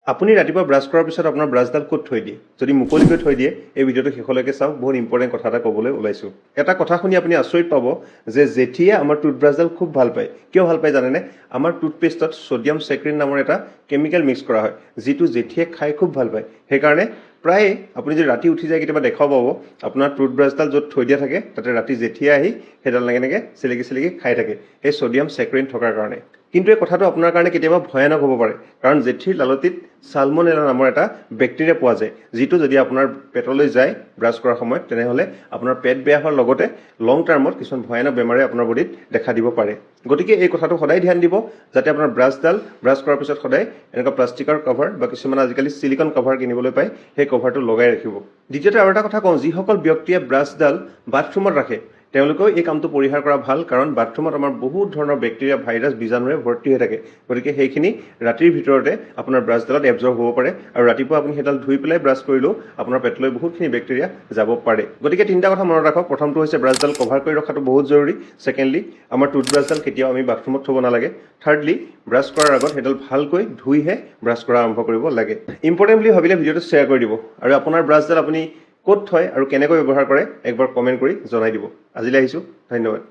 আপুনি ৰাতিপুৱা ব্ৰাছ কৰাৰ পিছত আপোনাৰ ব্ৰাছডাল ক'ত থৈ দিয়ে? যদি মুকলিকৈ থৈ দিয়ে, এই ভিডিঅ'টো শেষলৈকে চাওক, বহুত ইম্পৰ্টেণ্ট কথা এটা ক'বলৈ ওলাইছোঁ। এটা কথা শুনি আপুনি আচৰিত পাব যে জেঠিয়ে আমাৰ টুথব্ৰাছডাল খুব ভাল পায়। কিয় ভাল পায় জানেনে? আমাৰ টুথপেষ্টত ছ'ডিয়াম চেক্ৰিন নামৰ এটা কেমিকেল মিক্স কৰা হয়, যিটো জেঠিয়ে খাই খুব ভাল পায়। সেইকাৰণে প্ৰায়ে আপুনি যদি ৰাতি উঠি যায় কেতিয়াবা দেখাও পাব, আপোনাৰ টুথব্ৰাছডাল য'ত থৈ দিয়া থাকে, তাতে ৰাতি জেঠিয়ে আহি সেইডাল এনেকৈ চেলেকি চেলেকি খাই থাকে, সেই ছ'ডিয়াম চেক্ৰিন থকাৰ কাৰণে। কিন্তু এই কথাটো আপোনাৰ কাৰণে কেতিয়াবা ভয়ানক হ'ব পাৰে, কাৰণ জেঠিৰ লালটিত চালমনেলা নামৰ এটা বেক্টেৰিয়া পোৱা যায়, যিটো যদি আপোনাৰ পেটলৈ যায় ব্ৰাছ কৰাৰ সময়ত, তেনেহ'লে আপোনাৰ পেট বেয়া হোৱাৰ লগতে লং টাৰ্মত কিছুমান ভয়ানক বেমাৰে আপোনাৰ বডিত দেখা দিব পাৰে। গতিকে এই কথাটো সদায় ধ্যান দিব, যাতে আপোনাৰ ব্ৰাছডাল ব্ৰাছ কৰাৰ পিছত সদায় এনেকুৱা প্লাষ্টিকৰ কভাৰ বা কিছুমান আজিকালি ছিলিকন কভাৰ কিনিবলৈ পায়, সেই কভাৰটো লগাই ৰাখিব। দ্বিতীয়তে আৰু এটা কথা কওঁ, যিসকল ব্যক্তিয়ে ব্ৰাছডাল বাথৰুমত ৰাখে, তেওঁলোকেও এই কামটো পৰিহাৰ কৰা ভাল, কাৰণ বাথৰুমত আমাৰ বহুত ধৰণৰ বেক্টেৰিয়া, ভাইৰাছ, বীজাণুৰে ভৰ্তি হৈ থাকে। গতিকে সেইখিনি ৰাতিৰ ভিতৰতে আপোনাৰ ব্ৰাছডালত এবজৰ্ব হ'ব পাৰে, আৰু ৰাতিপুৱা আপুনি সেইডাল ধুই পেলাই ব্ৰাছ কৰিলেও আপোনাৰ পেটলৈ বহুতখিনি বেক্টেৰিয়া যাব পাৰে। গতিকে তিনিটা কথা মনত ৰাখক। প্ৰথমটো হৈছে ব্ৰাছডাল কভাৰ কৰি ৰখাটো বহুত জৰুৰী। ছেকেণ্ডলি, আমাৰ টুথব্ৰাছডাল কেতিয়াও আমি বাথৰুমত থ'ব নালাগে। থাৰ্ডলি, ব্ৰাছ কৰাৰ আগত সেইডাল ভালকৈ ধুইহে ব্ৰাছ কৰা আৰম্ভ কৰিব লাগে। ইম্পৰ্টেণ্ট বুলি ভাবিলে ভিডিঅ'টো শ্বেয়াৰ কৰি দিব, আৰু আপোনাৰ ব্ৰাছডাল আপুনি ক'ত থয় আৰু কেনেকৈ ব্যৱহাৰ কৰে একবাৰ কমেণ্ট কৰি জনাই দিব। আজিলৈ আহিছোঁ, ধন্যবাদ।